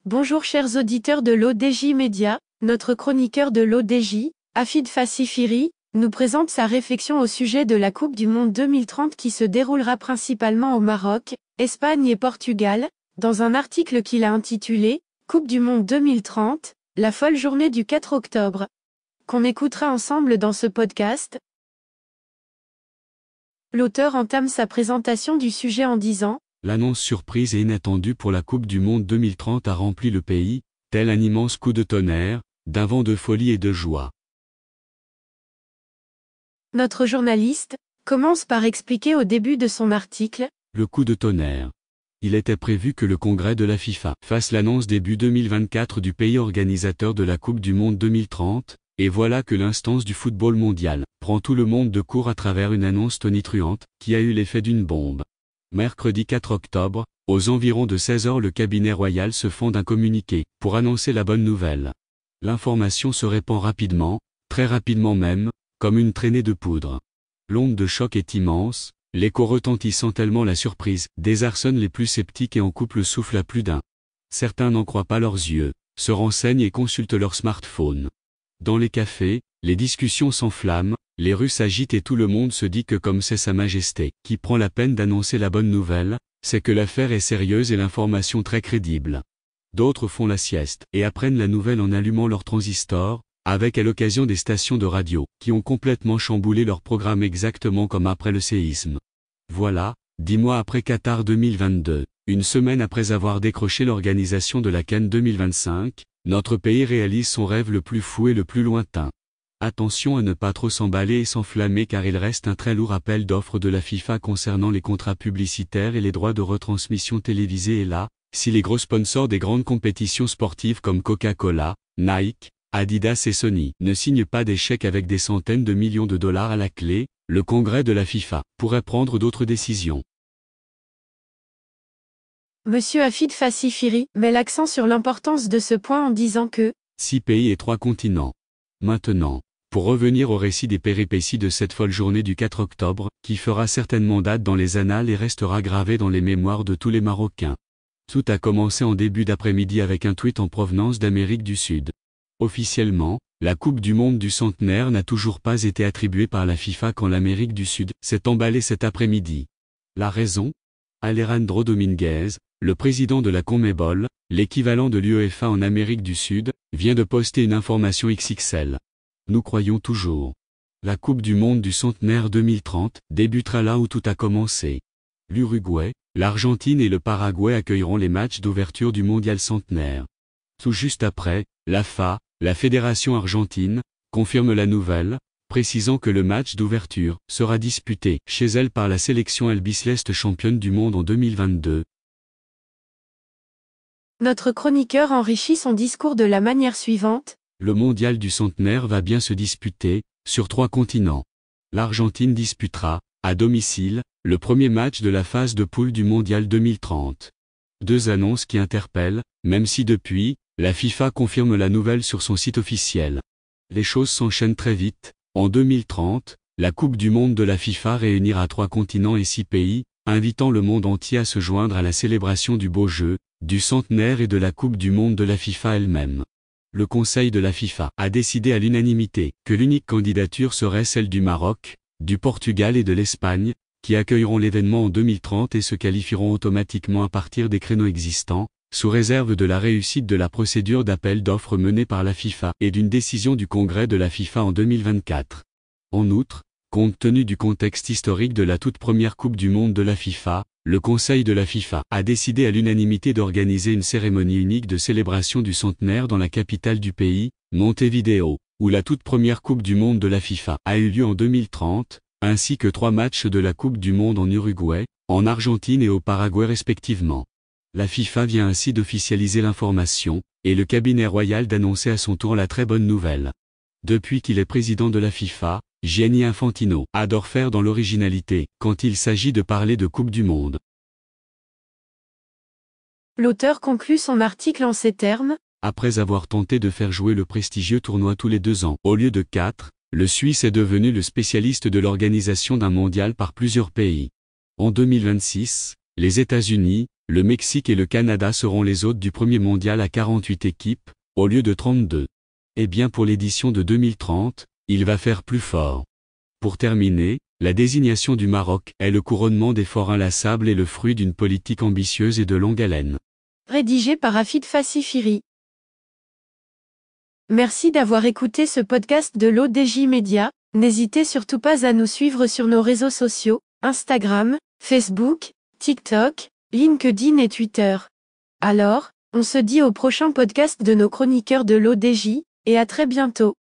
Bonjour chers auditeurs de l'ODJ Média, notre chroniqueur de l'ODJ, Afid Fassifiri, nous présente sa réflexion au sujet de la Coupe du Monde 2030 qui se déroulera principalement au Maroc, Espagne et Portugal, dans un article qu'il a intitulé « Coupe du Monde 2030, la folle journée du 4 octobre », qu'on écoutera ensemble dans ce podcast. L'auteur entame sa présentation du sujet en disant « L'annonce surprise et inattendue pour la Coupe du Monde 2030 a rempli le pays, tel un immense coup de tonnerre, d'un vent de folie et de joie. » Notre journaliste commence par expliquer au début de son article le coup de tonnerre. Il était prévu que le congrès de la FIFA fasse l'annonce début 2024 du pays organisateur de la Coupe du Monde 2030, et voilà que l'instance du football mondial prend tout le monde de court à travers une annonce tonitruante, qui a eu l'effet d'une bombe. Mercredi 4 octobre, aux environs de 16h, le cabinet royal se fonde un communiqué pour annoncer la bonne nouvelle. L'information se répand rapidement, très rapidement même, comme une traînée de poudre. L'onde de choc est immense, l'écho retentissant tellement la surprise désarçonne les plus sceptiques et en coupe le souffle à plus d'un. Certains n'en croient pas leurs yeux, se renseignent et consultent leur smartphone. Dans les cafés, les discussions s'enflamment, les rues s'agitent et tout le monde se dit que comme c'est Sa Majesté qui prend la peine d'annoncer la bonne nouvelle, c'est que l'affaire est sérieuse et l'information très crédible. D'autres font la sieste et apprennent la nouvelle en allumant leur transistor, avec à l'occasion des stations de radio, qui ont complètement chamboulé leur programme exactement comme après le séisme. Voilà, 10 mois après Qatar 2022, une semaine après avoir décroché l'organisation de la CAN 2025, notre pays réalise son rêve le plus fou et le plus lointain. Attention à ne pas trop s'emballer et s'enflammer car il reste un très lourd appel d'offres de la FIFA concernant les contrats publicitaires et les droits de retransmission télévisée et là, si les gros sponsors des grandes compétitions sportives comme Coca-Cola, Nike, Adidas et Sony ne signent pas des chèques avec des centaines de millions de dollars à la clé, le congrès de la FIFA pourrait prendre d'autres décisions. Monsieur Afid Fassifiri met l'accent sur l'importance de ce point en disant que 6 pays et 3 continents. Maintenant, pour revenir au récit des péripéties de cette folle journée du 4 octobre, qui fera certainement date dans les annales et restera gravé dans les mémoires de tous les Marocains. Tout a commencé en début d'après-midi avec un tweet en provenance d'Amérique du Sud. Officiellement, la Coupe du Monde du centenaire n'a toujours pas été attribuée par la FIFA quand l'Amérique du Sud s'est emballée cet après-midi. La raison ? Alejandro Dominguez, le président de la CONMEBOL, l'équivalent de l'UEFA en Amérique du Sud, vient de poster une information XXL. Nous croyons toujours. La Coupe du Monde du centenaire 2030 débutera là où tout a commencé. L'Uruguay, l'Argentine et le Paraguay accueilleront les matchs d'ouverture du mondial centenaire. Tout juste après, l'AFA, la Fédération argentine, confirme la nouvelle, précisant que le match d'ouverture sera disputé chez elle par la sélection albiceleste championne du monde en 2022. Notre chroniqueur enrichit son discours de la manière suivante. Le mondial du centenaire va bien se disputer, sur 3 continents. L'Argentine disputera, à domicile, le premier match de la phase de poule du mondial 2030. 2 annonces qui interpellent, même si depuis, la FIFA confirme la nouvelle sur son site officiel. Les choses s'enchaînent très vite. En 2030, la Coupe du Monde de la FIFA réunira 3 continents et 6 pays, invitant le monde entier à se joindre à la célébration du beau jeu, du centenaire et de la Coupe du Monde de la FIFA elle-même. Le Conseil de la FIFA a décidé à l'unanimité que l'unique candidature serait celle du Maroc, du Portugal et de l'Espagne, qui accueilleront l'événement en 2030 et se qualifieront automatiquement à partir des créneaux existants, sous réserve de la réussite de la procédure d'appel d'offres menée par la FIFA et d'une décision du Congrès de la FIFA en 2024. En outre, compte tenu du contexte historique de la toute première Coupe du Monde de la FIFA, le Conseil de la FIFA a décidé à l'unanimité d'organiser une cérémonie unique de célébration du centenaire dans la capitale du pays, Montevideo, où la toute première Coupe du Monde de la FIFA a eu lieu en 2030, ainsi que 3 matchs de la Coupe du Monde en Uruguay, en Argentine et au Paraguay respectivement. La FIFA vient ainsi d'officialiser l'information, et le cabinet royal d'annoncer à son tour la très bonne nouvelle. Depuis qu'il est président de la FIFA, Gianni Infantino adore faire dans l'originalité, quand il s'agit de parler de Coupe du Monde. L'auteur conclut son article en ces termes. Après avoir tenté de faire jouer le prestigieux tournoi tous les 2 ans, au lieu de 4, le Suisse est devenu le spécialiste de l'organisation d'un mondial par plusieurs pays. En 2026, les États-Unis, Le Mexique et le Canada seront les hôtes du premier mondial à 48 équipes, au lieu de 32. Et bien pour l'édition de 2030, il va faire plus fort. Pour terminer, la désignation du Maroc est le couronnement d'efforts inlassables et le fruit d'une politique ambitieuse et de longue haleine. Rédigé par Afid Fassifiri. Merci d'avoir écouté ce podcast de l'ODJ Média. N'hésitez surtout pas à nous suivre sur nos réseaux sociaux, Instagram, Facebook, TikTok, LinkedIn et Twitter. Alors, on se dit au prochain podcast de nos chroniqueurs de l'ODJ, et à très bientôt.